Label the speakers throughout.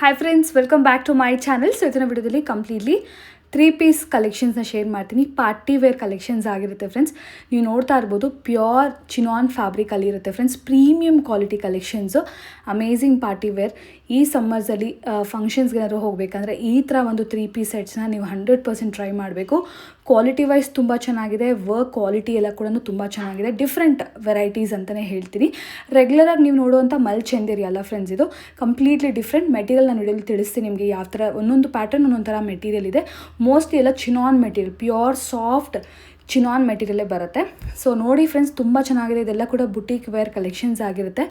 Speaker 1: Hi friends, welcome back to my channel. So ಇದನ್ನ ವಿಡಿಯೋದಲ್ಲಿ completely 3 piece ಕಲೆಕ್ಷನ್ಸ್ನ share ಮಾಡ್ತೀನಿ. ಪಾರ್ಟಿ ವೇರ್ ಕಲೆಕ್ಷನ್ಸ್ ಆಗಿರುತ್ತೆ ಫ್ರೆಂಡ್ಸ್. ನೀವು ನೋಡ್ತಾ ಇರ್ಬೋದು, ಪ್ಯೂರ್ ಚಿನಾನ್ ಫ್ಯಾಬ್ರಿಕಲ್ಲಿ ಇರುತ್ತೆ friends. Premium quality collections, amazing party wear. ಈ ಸಮ್ಮರ್ಸಲ್ಲಿ ಫಂಕ್ಷನ್ಸ್ಗೆ ಏನಾದರೂ ಹೋಗಬೇಕಂದ್ರೆ ಈ ಥರ ಒಂದು 3 ಪೀಸ್ ಸೆಟ್ಸ್ನ ನೀವು 100% ಟ್ರೈ ಮಾಡಬೇಕು. ಕ್ವಾಲಿಟಿ ವೈಸ್ ತುಂಬ ಚೆನ್ನಾಗಿದೆ, ವರ್ಕ್ ಕ್ವಾಲಿಟಿ ಎಲ್ಲ ಕೂಡ ತುಂಬ ಚೆನ್ನಾಗಿದೆ. ಡಿಫ್ರೆಂಟ್ ವೆರೈಟೀಸ್ ಅಂತಲೇ ಹೇಳ್ತೀನಿ. ರೆಗ್ಯುಲರಾಗಿ ನೀವು ನೋಡುವಂಥ ಮಲ್ಚಂದೇರಿ ಅಲ್ಲ ಫ್ರೆಂಡ್ಸ್, ಇದು ಕಂಪ್ಲೀಟ್ಲಿ ಡಿಫ್ರೆಂಟ್ ಮೆಟೀರಿಯಲ್. ನಾನು ವಿಡಿಯೋಲಿ ತಿಳಿಸ್ತೀನಿ ನಿಮಗೆ ಯಾವ ಥರ ಒಂದೊಂದು ಪ್ಯಾಟರ್ನ್ ಒಂದೊಂದು ಥರ ಮೆಟೀರಿಯಲ್ ಇದೆ. ಮೋಸ್ಟ್ಲಿ ಎಲ್ಲ chinon material, pure soft chinon ಮೆಟೀರಿಯಲ್ಲೇ ಬರುತ್ತೆ. ಸೊ ನೋಡಿ ಫ್ರೆಂಡ್ಸ್, ತುಂಬ ಚೆನ್ನಾಗಿದೆ. ಇದೆಲ್ಲ ಕೂಡ ಬುಟೀಕ್ ವೇರ್ ಕಲೆಕ್ಷನ್ಸ್ ಆಗಿರುತ್ತೆ.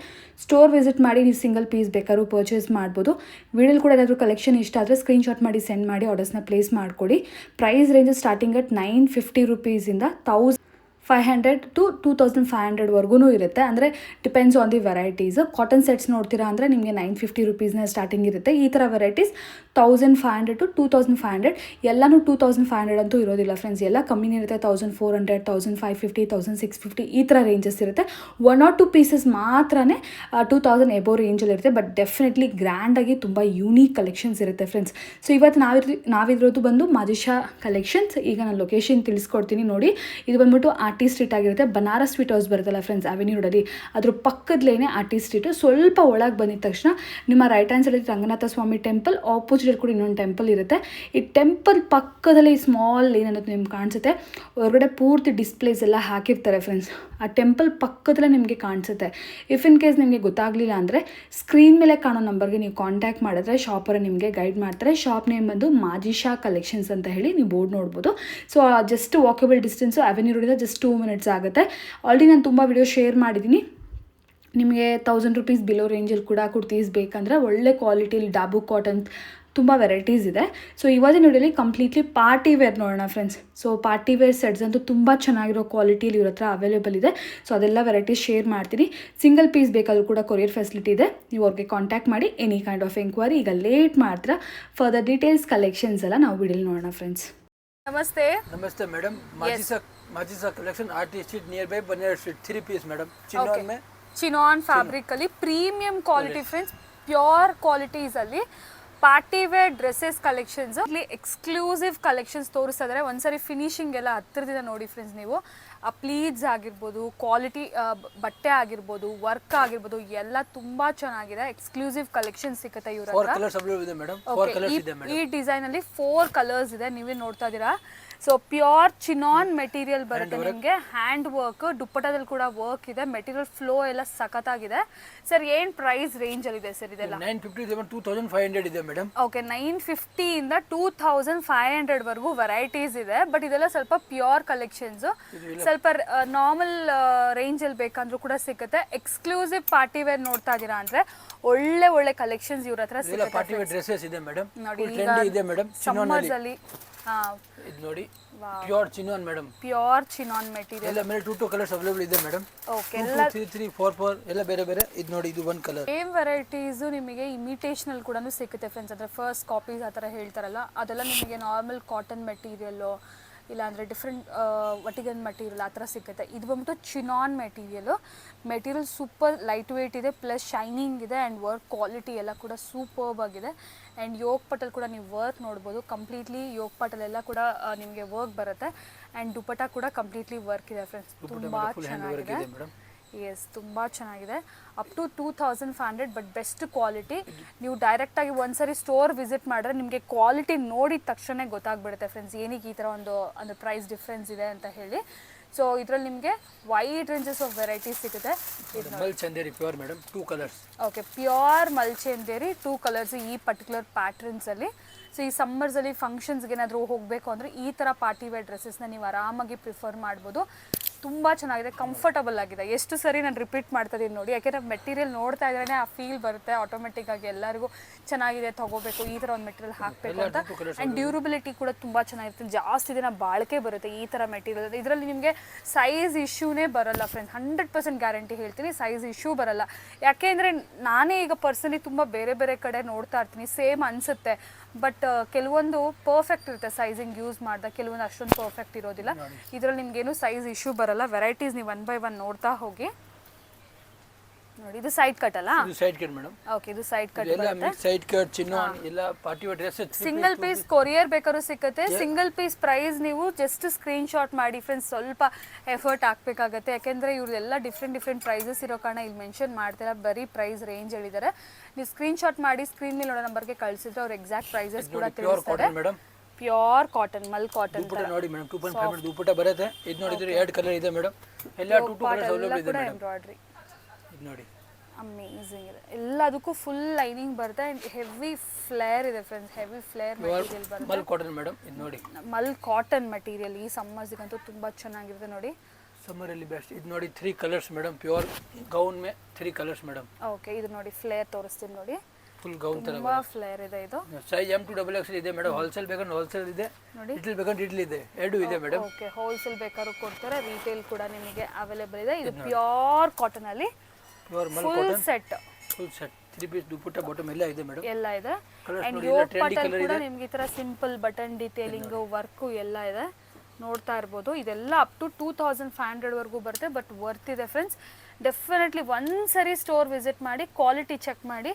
Speaker 1: ಸ್ಟೋರ್ ವಿಸಿಟ್ ಮಾಡಿ ನೀವು ಸಿಂಗಲ್ ಪೀಸ್ ಬೇಕಾದ್ರೂ ಪರ್ಚೇಸ್ ಮಾಡ್ಬೋದು. ವಿಡಿಯೋಲಿ ಕೂಡ ಏನಾದರೂ ಕಲೆಕ್ಷನ್ ಇಷ್ಟ ಆದರೆ ಸ್ಕ್ರೀನ್ಶಾಟ್ ಮಾಡಿ ಸೆಂಡ್ ಮಾಡಿ ಆರ್ಡರ್ಸ್ನ ಪ್ಲೇಸ್ ಮಾಡಿಕೊಡಿ. ಪ್ರೈಸ್ ರೇಂಜ್ ಸ್ಟಾರ್ಟಿಂಗ್ ಅಟ್ 950 ರೂಪೀಸಿಂದ 1500 to 2500ವರೆಗೂ ಇರುತ್ತೆ. ಅಂದರೆ depends on the varieties. Cotton sets ನೋಡ್ತೀರಾ ಅಂದರೆ ನಿಮಗೆ 950 ರೂಪೀಸ್ನ ಸ್ಟಾರ್ಟಿಂಗ್ ಇರುತ್ತೆ. ಈ ಥರ ವೆರೈಟೀಸ್ 1500 to 2500. ಎಲ್ಲನೂ 2500 ಅಂತೂ ಇರೋದಿಲ್ಲ ಫ್ರೆಂಡ್ಸ್, ಎಲ್ಲ ಕಮ್ಮಿನೇ ಇರುತ್ತೆ. 1400, 1550, 1650 ಈ ಥರ ರೇಂಜಸ್ ಇರುತ್ತೆ. 1 or 2 ಪೀಸಸ್ ಮಾತ್ರನೇ 2000 ಎಬೋ ರೇಂಜಲ್ಲಿ ಇರುತ್ತೆ. ಬಟ್ ಡೆಫಿನೆಟ್ಲಿ ಗ್ರ್ಯಾಂಡಾಗಿ ತುಂಬ ಯೂನೀಕ್ ಕಲೆಕ್ಷನ್ಸ್ ಇರುತ್ತೆ ಫ್ರೆಂಡ್ಸ್. ಸೊ ಇವತ್ತು ನಾವಿರೋದು ಬಂದು ಮಾಜಿಶಾ ಕಲೆಕ್ಷನ್ಸ್. ಈಗ ನಾನು ಲೊಕೇಶನ್ ತಿಳಿಸ್ಕೊಡ್ತೀನಿ ನೋಡಿ. ಇದು ಬಂದ್ಬಿಟ್ಟು ಆರ್ಟಿ ಸ್ಟ್ರೀಟ್ ಆಗಿರುತ್ತೆ. ಬನಾರಸ್ ಸ್ವೀಟ್ ಹೌಸ್ ಬರುತ್ತಲ್ಲ ಫ್ರೆಂಡ್ಸ್, ಅವೆನ್ಯೂ ರೋಡಲ್ಲಿ, ಅದ್ರ ಪಕ್ಕದಲ್ಲೇ ಆರ್ಟಿ ಸ್ಟ್ರೀಟು. ಸ್ವಲ್ಪ ಒಳಗೆ ಬಂದಿದ ತಕ್ಷಣ ನಿಮ್ಮ ರೈಟ್ ಹ್ಯಾಂಡ್ ಸೈಡಲ್ಲಿ ರಂಗನಾಥ ಸ್ವಾಮಿ ಟೆಂಪಲ್, ಆಪೋಸಿಟ್ ಕೂಡ ಇನ್ನೊಂದು ಟೆಂಪಲ್ ಇರುತ್ತೆ. ಈ ಟೆಂಪಲ್ ಪಕ್ಕದಲ್ಲಿ ಸ್ಮಾಲ್ ಏನನ್ನೋದು ನಿಮ್ಗೆ ಕಾಣಿಸುತ್ತೆ. ಹೊರಗಡೆ ಪೂರ್ತಿ ಡಿಸ್ಪ್ಲೇಸ್ ಎಲ್ಲ ಹಾಕಿರ್ತಾರೆ ಫ್ರೆಂಡ್ಸ್. ಆ ಟೆಂಪಲ್ ಪಕ್ಕದಲ್ಲೇ ನಿಮಗೆ ಕಾಣಿಸುತ್ತೆ. ಇಫ್ ಇನ್ ಕೇಸ್ ನಿಮಗೆ ಗೊತ್ತಾಗಲಿಲ್ಲ ಅಂದರೆ ಸ್ಕ್ರೀನ್ ಮೇಲೆ ಕಾಣೋ ನಂಬರ್ಗೆ ನೀವು ಕಾಂಟ್ಯಾಕ್ಟ್ ಮಾಡಿದ್ರೆ ಶಾಪರು ನಿಮಗೆ ಗೈಡ್ ಮಾಡ್ತಾರೆ. ಶಾಪ್ ನೇಮ್ ಬಂದು ಮಾಜಿಶಾ ಕಲೆಕ್ಷನ್ಸ್ ಅಂತ ಹೇಳಿ ನೀವು ಬೋರ್ಡ್ ನೋಡ್ಬೋದು. So just walkable distance avenue ರೋಡಿಂದ ಜಸ್ಟ್ 2 minutes ಆಗುತ್ತೆ. ಆಲ್ರೆಡಿ ನಾನು ತುಂಬ ವಿಡಿಯೋ ಶೇರ್ ಮಾಡಿದ್ದೀನಿ. ನಿಮಗೆ 1000 ರೂಪೀಸ್ ಬಿಲೋ ರೇಂಜಲ್ಲಿ ಕೂಡ ಕುರ್ತೀಸ್ ಬೇಕಂದರೆ ಒಳ್ಳೆ ಕ್ವಾಲಿಟಿಲಿ ಡಾಬು ಕಾಟನ್ ತುಂಬ ವೆರೈಟೀಸ್ ಇದೆ. ಸೊ ಇವತ್ತಿನ ವಿಡಿಯೋಲಿ ಕಂಪ್ಲೀಟ್ಲಿ ಪಾರ್ಟಿ ವೇರ್ ನೋಡೋಣ friends. So party wear sets ಅಂತೂ ತುಂಬ ಚೆನ್ನಾಗಿರೋ ಕ್ವಾಲಿಟಿಲಿ ಇವ್ರ ಹತ್ರ ಅವೈಲೇಬಲ್ ಇದೆ. ಸೊ ಅದೆಲ್ಲ ವೆರೈಟೀಸ್ ಶೇರ್ ಮಾಡ್ತೀನಿ. ಸಿಂಗಲ್ ಪೀಸ್ ಬೇಕಾದರೂ ಕೂಡ ಕೊರಿಯರ್ ಫೆಸಿಲಿಟಿ ಇದೆ. ನೀವು ಅವ್ರಿಗೆ ಕಾಂಟ್ಯಾಕ್ಟ್ ಮಾಡಿ ಎನಿ ಕೈಂಡ್ ಆಫ್ ಎಂಕ್ವೈರಿ. ಈಗ ಲೇಟ್ ಮಾಡ್ತೀರಾ, ಫರ್ದರ್ ಡೀಟೇಲ್ಸ್ ಕಲೆಕ್ಷನ್ಸ್ ಎಲ್ಲ ನಾವು ವಿಡಿಯೋಲಿ ನೋಡೋಣ ಫ್ರೆಂಡ್ಸ್.
Speaker 2: ನಮಸ್ತೆ.
Speaker 3: नमस्ते मैडम. माजिसा कलेक्शन आर्टी स्ट्रीट नियर बाय बनियर स्ट्रीट 3 पीस मैडम. चिनॉन में
Speaker 2: ಚಿನಾನ್ ಫ್ಯಾಬ್ರಿಕ್ ಅಲ್ಲಿ premium quality friends, pure qualities ಅಲ್ಲಿ ಪಾರ್ಟಿ ವೇರ್ ಡ್ರೆಸ್ಸಸ್ ಕಲೆಕ್ಷನ್ಸ್, ಇಲ್ಲಿ ಎಕ್ಸ್ಕ್ಲೂಸಿವ್ ಕಲೆಕ್ಷನ್ಸ್ ತೋರಿಸ್ತಾ ಇದ್ದಾರೆ. ಒಂದ್ಸರಿ ಫಿನಿಶಿಂಗ್ ಎಲ್ಲ ಹತ್ತಿರದಿಂದ ನೋಡಿ ಫ್ರೆಂಡ್ಸ್. ನೀವು ಆ ಪ್ಲೀಟ್ಸ್ ಆಗಿರ್ಬೋದು, ಕ್ವಾಲಿಟಿ ಬಟ್ಟೆ ಆಗಿರ್ಬೋದು, ವರ್ಕ್ ಆಗಿರ್ಬೋದು, ಎಲ್ಲ ತುಂಬಾ ಚೆನ್ನಾಗಿದೆ. ಎಕ್ಸ್ಕ್ಲೂಸಿವ್ ಕಲೆಕ್ಷನ್ ಸಿಗುತ್ತೆ ಇವ್ರ ಹತ್ರ. ಈ ಡಿಸೈನ್ ಅಲ್ಲಿ 4 ಕಲರ್ಸ್ ಇದೆ, ನೀವೇ ನೋಡ್ತಾ ಇದ್ದೀರಾ. ಸೊ ಪ್ಯೂರ್ ಚಿನಾನ್ ಮೆಟೀರಿಯಲ್ ಬರುತ್ತೆ ನಿಮಗೆ. ಹ್ಯಾಂಡ್ ವರ್ಕ್, ದುಪ್ಪಟ್ಟದಲ್ಲಿ ಕೂಡ ವರ್ಕ್ ಇದೆ. ಮೆಟೀರಿಯಲ್ ಫ್ಲೋ ಎಲ್ಲ ಸಖತ್ತಾಗಿದೆ. ಸರ್ ಏನ್ ಪ್ರೈಸ್ ರೇಂಜ್ ಅಲ್ಲಿ ಇದೆ ಸರ್ ಇದೆಲ್ಲ?
Speaker 3: 950 2500 ಇದೆ ಮೇಡಮ್.
Speaker 2: ಓಕೆ, 950 ಇಂದ 2500 ವರೆಗೂ ವೆರೈಟೀಸ್ ಇದೆ. ಬಟ್ ಇದೆಲ್ಲ ಸ್ವಲ್ಪ ಪ್ಯೂರ್ ಕಲೆಕ್ಷನ್ಸ್. ಸ್ವಲ್ಪ ನಾರ್ಮಲ್ ರೇಂಜ್ ಅಲ್ಲಿ ಬೇಕಂದ್ರೂ ಕೂಡ ಸಿಗುತ್ತೆ. ಎಕ್ಸ್ಕ್ಲೂಸಿವ್ ಪಾರ್ಟಿ ವೇರ್ ನೋಡ್ತಾ ಇದೀರಾ ಅಂದ್ರೆ ಒಳ್ಳೆ ಒಳ್ಳೆ ಕಲೆಕ್ಷನ್ಸ್ ಇವ್ರ ಹತ್ರ ಸಿಗುತ್ತೆ.
Speaker 3: ಪಾರ್ಟಿ ವೇರ್ ಡ್ರೆಸ್ಸಸ್ ಇದೆ ಮೇಡಮ್.
Speaker 2: ನೋಡಿ
Speaker 3: ಇದೆ ಮೇಡಮ್.
Speaker 2: ಸಮ್ಮರ್ಸ್ ಅಲ್ಲಿ
Speaker 3: ಇದು ನೋಡಿ, pure chinon madam.
Speaker 2: Pure chinon material.
Speaker 3: ಎಲ್ಲ ಮೇಲೆ 2 ಕಲರ್ಸ್ ಅವೈಲೇಬಲ್ ಇದೆ ಮೇಡಮ್.
Speaker 2: ಓಕೆ,
Speaker 3: 2 3 3 4 4 ಎಲ್ಲ ಬೇರೆ ಬೇರೆ. ಇದು ನೋಡಿ, ಇದು 1 ಕಲರ್.
Speaker 2: ಸೇಮ್ ವೆರೈಟೀಸ್ ನಿಮಗೆ ಇಮಿಟೇಷನ್ ಅಲ್ಲಿ ಕೂಡ ಸಿಗುತ್ತೆ ಫ್ರೆಂಡ್ಸ್. ಅಂದ್ರೆ ಫಸ್ಟ್ ಕಾಪೀಸ್ ಆ ಥರ ಹೇಳ್ತಾರಲ್ಲ, ಅದೆಲ್ಲ ನಿಮಗೆ ನಾರ್ಮಲ್ ಕಾಟನ್ ಮೆಟೀರಿಯಲ್ಲು, ಇಲ್ಲಾಂದರೆ ಡಿಫ್ರೆಂಟ್ ವಟಿಗನ್ ಮೆಟೀರಿಯಲ್ ಆ ಥರ ಸಿಗುತ್ತೆ. ಇದು ಬಂದ್ಬಿಟ್ಟು chinon material super light weight ಇದೆ, ಪ್ಲಸ್ ಶೈನಿಂಗ್ ಇದೆ, ಆ್ಯಂಡ್ ವರ್ಕ್ ಕ್ವಾಲಿಟಿ ಎಲ್ಲ ಕೂಡ ಸೂಪರ್ಬ್ ಆಗಿದೆ. ಆ್ಯಂಡ್ ಯೋಗ್ ಪಟಲ್ ಕೂಡ ನೀವು ವರ್ಕ್ ನೋಡ್ಬೋದು. ಕಂಪ್ಲೀಟ್ಲಿ ಯೋಗ್ ಪಟಲೆಲ್ಲ ಕೂಡ ನಿಮಗೆ ವರ್ಕ್ ಬರುತ್ತೆ. ಆ್ಯಂಡ್ ದುಪಟ್ಟ ಕೂಡ ಕಂಪ್ಲೀಟ್ಲಿ ವರ್ಕ್ ಇದೆ ಫ್ರೆಂಡ್ಸ್. ತುಂಬ ಚೆನ್ನಾಗಿದೆ. ಎಸ್, ತುಂಬ ಚೆನ್ನಾಗಿದೆ. Up to 2500, but best quality. ನೀವು ಡೈರೆಕ್ಟಾಗಿ ಒಂದ್ಸರಿ ಸ್ಟೋರ್ ವಿಸಿಟ್ ಮಾಡಿದ್ರೆ ನಿಮಗೆ ಕ್ವಾಲಿಟಿ ನೋಡಿದ ತಕ್ಷಣ ಗೊತ್ತಾಗ್ಬಿಡುತ್ತೆ ಫ್ರೆಂಡ್ಸ್, ಏನಕ್ಕೆ ಈ ಥರ ಒಂದು ಪ್ರೈಸ್ ಡಿಫ್ರೆನ್ಸ್ ಇದೆ ಅಂತ ಹೇಳಿ. ಸೊ ಇದರಲ್ಲಿ ನಿಮಗೆ ವೈಡ್ ರೇಂಜಸ್ ಆಫ್ ವೆರೈಟೀಸ್ ಸಿಗುತ್ತೆ.
Speaker 3: ಮಲ್ಚಂದೇರಿ pure madam, 2 colours.
Speaker 2: Okay, pure ಮಲ್ಚಂದೇರಿ 2 ಕಲರ್ಸ್ ಈ ಪರ್ಟಿಕ್ಯುಲರ್ ಪ್ಯಾಟ್ರನ್ಸಲ್ಲಿ. ಸೊ ಈ ಸಮ್ಮರ್ಸಲ್ಲಿ ಫಂಕ್ಷನ್ಸ್ಗೆ ಏನಾದರೂ ಹೋಗಬೇಕು ಅಂದರೆ ಈ ಥರ ಪಾರ್ಟಿ ವೇರ್ ಡ್ರೆಸ್ಸಸ್ನ ನೀವು ಆರಾಮಾಗಿ ಪ್ರಿಫರ್ ಮಾಡ್ಬೋದು. ತುಂಬ ಚೆನ್ನಾಗಿದೆ, ಕಂಫರ್ಟಬಲ್ ಆಗಿದೆ. ಎಷ್ಟು ಸರಿ ನಾನು ರಿಪೀಟ್ ಮಾಡ್ತಾ ಇದ್ದೀನಿ ನೋಡಿ, ಯಾಕೆಂದರೆ ಮೆಟೀರಿಯಲ್ ನೋಡ್ತಾ ಇದ್ರೇ ಆ ಫೀಲ್ ಬರುತ್ತೆ ಆಟೋಮೆಟಿಕ್ಕಾಗಿ. ಎಲ್ಲರಿಗೂ ಚೆನ್ನಾಗಿದೆ, ತೊಗೋಬೇಕು, ಈ ಥರ ಒಂದು ಮೆಟೀರಿಯಲ್ ಹಾಕಬೇಕು ಅಂತ. ಆ್ಯಂಡ್ ಡ್ಯೂರಬಿಲಿಟಿ ಕೂಡ ತುಂಬ ಚೆನ್ನಾಗಿರುತ್ತೆ. ಜಾಸ್ತಿ ದಿನ ಬಾಳಿಕೆ ಬರುತ್ತೆ ಈ ಥರ ಮೆಟೀರಿಯಲ್. ಇದರಲ್ಲಿ ನಿಮಗೆ ಸೈಜ್ ಇಶ್ಯೂನೇ ಬರೋಲ್ಲ ಫ್ರೆಂಡ್ಸ್. 100% ಗ್ಯಾರಂಟಿ ಹೇಳ್ತೀನಿ, ಸೈಜ್ ಇಶ್ಯೂ ಬರೋಲ್ಲ. ಯಾಕೆಂದರೆ ನಾನೇ ಈಗ ಪರ್ಸನಲಿ ತುಂಬ ಬೇರೆ ಬೇರೆ ಕಡೆ ನೋಡ್ತಾ ಇರ್ತೀನಿ, ಸೇಮ್ ಅನಿಸುತ್ತೆ. ಬಟ್ ಕೆಲವೊಂದು ಪರ್ಫೆಕ್ಟ್ ಇರುತ್ತೆ ಸೈಜಿಂಗ್ ಯೂಸ್ ಮಾಡಿದಾಗ, ಕೆಲವೊಂದು ಅಷ್ಟೊಂದು ಪರ್ಫೆಕ್ಟ್ ಇರೋದಿಲ್ಲ. ಇದರಲ್ಲಿ ನಿಮಗೇನು ಸೈಜ್ ಇಶ್ಯೂ ಬರಲ್ಲ. ವೆರೈಟೀಸ್ ನೀವು 1 by 1 ನೋಡ್ತಾ ಹೋಗಿ. ನೋಡಿ ಇದು ಸೈಡ್ ಕಟ್ ಅಲ್ಲ?
Speaker 3: ಇದು ಸೈಡ್ ಕಟ್ ಮೇಡಮ್.
Speaker 2: ಓಕೆ, ಇದು ಸೈಡ್ ಕಟ್
Speaker 3: ಎಲ್ಲ ಮಿಕ್ಸ್ ಸೈಡ್ ಕಟ್ ಚಿನ್ನೋನ್ ಎಲ್ಲ party wear dress.
Speaker 2: Single piece courier ಬೇಕಾದ್ರೂ ಸಿಕ್ಕತ್ತೆ. ಸಿಂಗಲ್ ಪೀಸ್ ಪ್ರೈಸ್ ನೀವು ಜಸ್ಟ್ ಸ್ಕ್ರೀನ್ ಶಾಟ್ ಮಾಡಿ ಫ್ರೆಂಡ್ಸ್, ಸ್ವಲ್ಪ ಎಫರ್ಟ್ ಹಾಕ್ಬೇಕಾಗತ್ತೆ. ಯಾಕೆಂದ್ರೆ ಇವ್ರದೆಲ್ಲ ಡಿಫ್ರೆಂಟ್ ಪ್ರೈಸಸ್ ಇರೋ ಕಾರಣ ಇಲ್ಲಿ ಮೆನ್ಷನ್ ಮಾಡ್ತಿಲ್ಲ, ಬರೀ ಪ್ರೈಸ್ ರೇಂಜ್ ಹೇಳಿದ್ದಾರೆ. ನೀವು ಸ್ಕ್ರೀನ್ ಶಾಟ್ ಮಾಡಿ ಸ್ಕ್ರೀನ್ ಮೇಲೆ ನೋಡೋ ನಂಬರ್ಗೆ ಕಳಿಸಿದ್ರೆ ಅವ್ರು ಎಕ್ಸಾಕ್ಟ್ ಪ್ರೈಸಸ್ ಕೂಡ ತಿಳಿಸ್ತಾರೆ.
Speaker 3: Madam
Speaker 2: pure cotton, mul cotton
Speaker 3: dupatta ನೋಡಿ ಮೇಡಮ್, 2.5 ಮೀಟರ್ ದುಪಟ್ಟ ಬರುತ್ತೆ. ಇದು ನೋಡಿದ್ರೆ 2 ಕಲರ್ ಇದೆ ಮೇಡಮ್, ಎಲ್ಲ 2 ಕಲರ್ ಅವೈಲೇಬಲ್ ಇದೆ ಮೇಡಮ್.
Speaker 2: ಎಂಬ್ರಾಯ್ಡ್ರಿ
Speaker 3: ಇದು ನೋಡಿ
Speaker 2: ಅಮೇಜಿಂಗ್ ಇದೆ. ಎಲ್ಲದಕ್ಕೂ ಫುಲ್ ಲೈನಿಂಗ್ ಬರುತ್ತೆ ಅಂಡ್ ಹೆವಿ ಫ್ಲೇರ್ ಇದೆ ಫ್ರೆಂಡ್ಸ್, ಹೆವಿ ಫ್ಲೇರ್ ಮೆಟೀರಿಯಲ್ ಬರುತ್ತೆ.
Speaker 3: ಮಲ್ ಕಾಟನ್ ಮೇಡಮ್, ಇದು ನೋಡಿ
Speaker 2: ಮಲ್ ಕಾಟನ್ ಮೆಟೀರಿಯಲ್ ಈ ಸಮ್ಮರ್ಸ್ಗಂತೂ ತುಂಬಾ ಚೆನ್ನಾಗಿರುತ್ತೆ ನೋಡಿ.
Speaker 3: ಸಮ್ಮರ್ ಅಲ್ಲಿ ಬೆಸ್ಟ್. ಇದು ನೋಡಿ 3 colours madam, pure gown May 3 colours madam.
Speaker 2: Okay, ಇದು ನೋಡಿ ಫ್ಲೇರ್ ತೋರಿಸ್ತೀನಿ ನೋಡಿ,
Speaker 3: ಫುಲ್ ಗೌನ್ ತರ
Speaker 2: ತುಂಬಾ ಫ್ಲೇರ್ ಇದೆ. ಇದು
Speaker 3: ಸೈಜ್ M to XXL ಇದೆ ಮೇಡಮ್. ಹೋಲ್ಸೇಲ್ ಬೇಕಂದ್ರೆ ಹೋಲ್ಸೇಲ್ ಇದೆ, ರಿಟೇಲ್ ಬೇಕಂದ್ರೆ ರಿಟೇಲ್ ಇದೆ, ಎರಡು ಇದೆ ಮೇಡಮ್.
Speaker 2: ಓಕೆ, ಹೋಲ್ಸೇಲ್ ಬೇಕಾದ್ರೂ ಕೊಡ್ತಾರೆ, ರಿಟೇಲ್ ಕೂಡ ನಿಮಗೆ ಅವೈಲೇಬಲ್ ಇದೆ. ಇದು ಪ್ಯೂರ್ ಕಾಟನ್ ಅಲ್ಲಿ
Speaker 3: pure mul
Speaker 2: full
Speaker 3: cotton
Speaker 2: set,
Speaker 3: full set 3 piece dupatta bottom ಎಲ್ಲ ಇದೆ ಮೇಡಮ್.
Speaker 2: ಎಲ್ಲ ಇದೆ.
Speaker 3: Colours
Speaker 2: ಅಂಡ್
Speaker 3: ನೋಡಿ, ಎಲ್ಲ
Speaker 2: ಯೋಗ್
Speaker 3: trendy
Speaker 2: ಪಟಲ್
Speaker 3: colour
Speaker 2: ಕೂಡ
Speaker 3: ಇದೆ.
Speaker 2: ನಿಮ್ಗೆ ಈ ತರ ಸಿಂಪಲ್ ಬಟನ್ ಡಿಟೇಲಿಂಗ್ ವರ್ಕು ಎಲ್ಲ ಇದೆ, ನೋಡ್ತಾ ಇರ್ಬೋದು. ಇದೆಲ್ಲ ಅಪ್ ಟು 2500 ವರೆಗೂ ಬರುತ್ತೆ, ಬಟ್ ವರ್ತ್ ಇದೆ ಫ್ರೆಂಡ್ಸ್. ಡೆಫಿನೆಟ್ಲಿ ಒಂದ್ಸರಿ ಸ್ಟೋರ್ ವಿಸಿಟ್ ಮಾಡಿ, ಕ್ವಾಲಿಟಿ ಚೆಕ್ ಮಾಡಿ.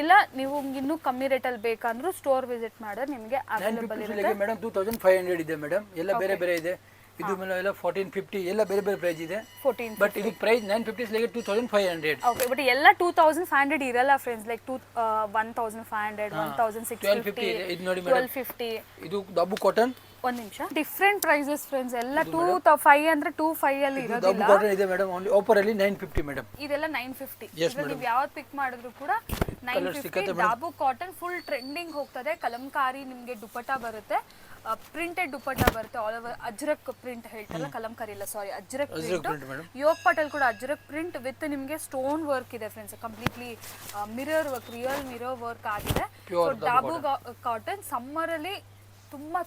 Speaker 2: ಇಲ್ಲ ನೀವು ಇನ್ನೂ ಕಮ್ಮಿ ರೇಟಲ್ಲಿ ಬೇಕಂದ್ರೂ ಸ್ಟೋರ್ ವಿಸಿಟ್ ಮಾಡಿದ್ರೆ ನಿಮಗೆ ಅವೈಲೇಬಲ್ ಇರುತ್ತೆ.
Speaker 3: ಮೇಡಮ್ 2500 ಇದೆ ಮೇಡಮ್, ಎಲ್ಲ ಬೇರೆ ಬೇರೆ ಇದೆ. ಇದು ಮೇಲೆ ಎಲ್ಲ 1450 ಎಲ್ಲ ಬೇರೆ ಬೇರೆ ಪ್ರೈಸ್ ಇದೆ.
Speaker 2: 14
Speaker 3: ಬಟ್ ಇದು ಪ್ರೈಸ್ 950 ಲೈಕ್ 2500.
Speaker 2: ಓಕೆ, ಬಟ್ ಎಲ್ಲ 2500 ಇರಲ್ಲ ಫ್ರೆಂಡ್ಸ್, ಲೈಕ್ 1500, 1650,
Speaker 3: ಇದು ನೋಡಿ ಮೇಡಮ್,
Speaker 2: 1250.
Speaker 3: ಇದು ದಬ್ಬು ಕಾಟನ್.
Speaker 2: ಒಂದ್ ನಿಮಿಷ, ಡಿಫ್ರೆಂಟ್ ಪ್ರೈಸಸ್ ಫ್ರೆಂಡ್ಸ್, ಎಲ್ಲ 2500 ಅಂದ್ರೆ 25 ಅಲ್ಲಿ
Speaker 3: ದಬ್ಬು
Speaker 2: ಇರೋದಿಲ್ಲ.
Speaker 3: ಕಾಟನ್ ಇದೆ ಮೇಡಮ್, ಓನ್ಲಿ ಆಫರ್ ಅಲ್ಲಿ 950 ಮೇಡಮ್.
Speaker 2: ಇದೆಲ್ಲ 950.
Speaker 3: Yes,
Speaker 2: ಇವಾಗ ನೀವು ಯಾವ್ದು ಪಿಕ್ ಮಾಡಿದ್ರು ಕೂಡ 950. ಡಾಬು ಕಾಟನ್ ಫುಲ್ ಟ್ರೆಂಡಿಂಗ್ ಹೋಗ್ತದೆ. ಕಲಂಕಾರಿ ನಿಮ್ಗೆ ದುಪಟ್ಟ ಬರುತ್ತೆ, ಪ್ರಿಂಟೆಡ್ ದುಪಟ್ಟ ಬರುತ್ತೆ, ಆಲ್ ಓವರ್ ಅಜ್ರಕ್ ಪ್ರಿಂಟ್ ಹೇಳ್ತಾರಲ್ಲ, ಕಲಂಕಾರಿ ಇಲ್ಲ ಸಾರಿ, ಅಜ್ರಕ್ ಪ್ರಿಂಟ್. ಯೋಗ್ ಪಟಲ್ ಕೂಡ ಅಜ್ರಕ್ ಪ್ರಿಂಟ್ ವಿತ್ ನಿಮ್ಗೆ ಸ್ಟೋನ್ ವರ್ಕ್ ಇದೆ friends, completely mirror work, real mirror work ಆಗಿದೆ. ಡಾಬು ಕಾಟನ್ ಸಮ್ಮರ್ ಅಲ್ಲಿ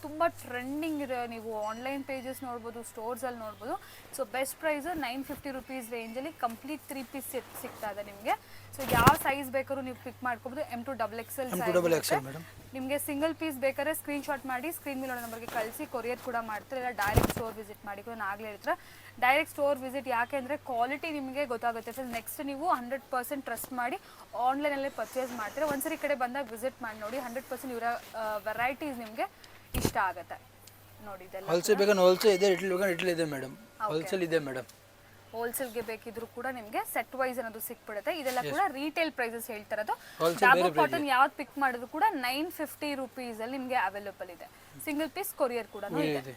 Speaker 2: ತುಂಬಾ ಟ್ರೆಂಡಿಂಗ್ ಇದೆ. ನೀವು ಆನ್ಲೈನ್ ಪೇಜಸ್ ನೋಡ್ಬೋದು, ಸ್ಟೋರ್ಸ್ ಅಲ್ಲಿ ನೋಡ್ಬೋದು. ಸೊ ಬೆಸ್ಟ್ ಪ್ರೈಸ್ 950 ರುಪೀಸ್ ರೇಂಜಲ್ಲಿ ಕಂಪ್ಲೀಟ್ 3 ಪೀಸ್ ಸೆಟ್ ಸಿಗ್ತಾ ಇದೆ ನಿಮಗೆ. ಸೊ ಯಾವ ಸೈಜ್ ಬೇಕಾದ್ರೂ ನೀವು ಪಿಕ್ ಮಾಡ್ಕೋಬಹುದು. M to XXL size. ನಿಮಗೆ ಸಿಂಗಲ್ ಪೀಸ್ ಬೇಕಾದ್ರೆ ಸ್ಕ್ರೀನ್ ಶಾಟ್ ಮಾಡಿ ಸ್ಕ್ರೀನ್ ಮೇಲೆ ನಂಬರ್ಗೆ ಕಳಿಸಿ ಕೊರಿಯರ್ ಕೂಡ ಮಾಡ್ತಾರೆ. ಇಲ್ಲ ಡೈರೆಕ್ಟ್ ಸ್ಟೋರ್ ವಿಸಿಟ್ ಮಾಡಿ, ನಾನು ಆಗಲೇ ಹೇಳ್ತಾರೆ ಡೈರೆಕ್ಟ್ ಸ್ಟೋರ್ ವಿಸಿಟ್. ಯಾಕೆಂದರೆ ಕ್ವಾಲಿಟಿ ನಿಮಗೆ ಗೊತ್ತಾಗುತ್ತೆ ಫ್ರೆಂಡ್ಸ್. ನೆಕ್ಸ್ಟ್ ನೀವು 100% ಟ್ರಸ್ಟ್ ಮಾಡಿ ಆನ್ಲೈನಲ್ಲೇ ಪರ್ಚೇಸ್ ಮಾಡ್ತೀರಾ. ಒಂದ್ಸರಿ ಕಡೆ ಬಂದಾಗ ವಿಸಿಟ್ ಮಾಡಿ ನೋಡಿ, 100% ಇವರ ವೆರೈಟೀಸ್ ನಿಮಗೆ ಇಷ್ಟ ಆಗುತ್ತೆ ನೋಡಿ. ಇದೆಲ್ಲ
Speaker 3: ಹೋಲ್ಸೇಲ್ ಬೇಕಾದ್ರೆ ಹೋಲ್ಸೇಲ್ ಇದೆ, ರಿಟೇಲ್ ಬೇಕಾದ್ರೆ ರಿಟೇಲ್ ಇದೆ ಮೇಡಮ್. ಹೋಲ್ಸೇಲ್ ಇದೆ ಮೇಡಮ್.
Speaker 2: ಹೋಲ್ಸೇಲ್ಗೆ ಬೇಕಿದ್ರು ಕೂಡ ನಿಮಗೆ ಸೆಟ್ ವೈಸ್ ಅನ್ನೋದು ಸಿಕ್ಬಿಡುತ್ತೆ. ಇದೆಲ್ಲ ಕೂಡ ರಿಟೇಲ್ ಪ್ರೈಸಸ್ ಹೇಳ್ತಿರೋದು. ಡಾಬು ಕಾಟನ್ ಯಾವ್ದು ಪಿಕ್ ಮಾಡಿದ್ರು ಕೂಡ 950 ರುಪೀಸ್ ಅಲ್ಲಿ ನಿಮಗೆ ಅವೈಲೇಬಲ್ ಇದೆ. ಸಿಂಗಲ್ ಪೀಸ್ ಕೊರಿಯರ್ ಕೂಡ ಇದೆ.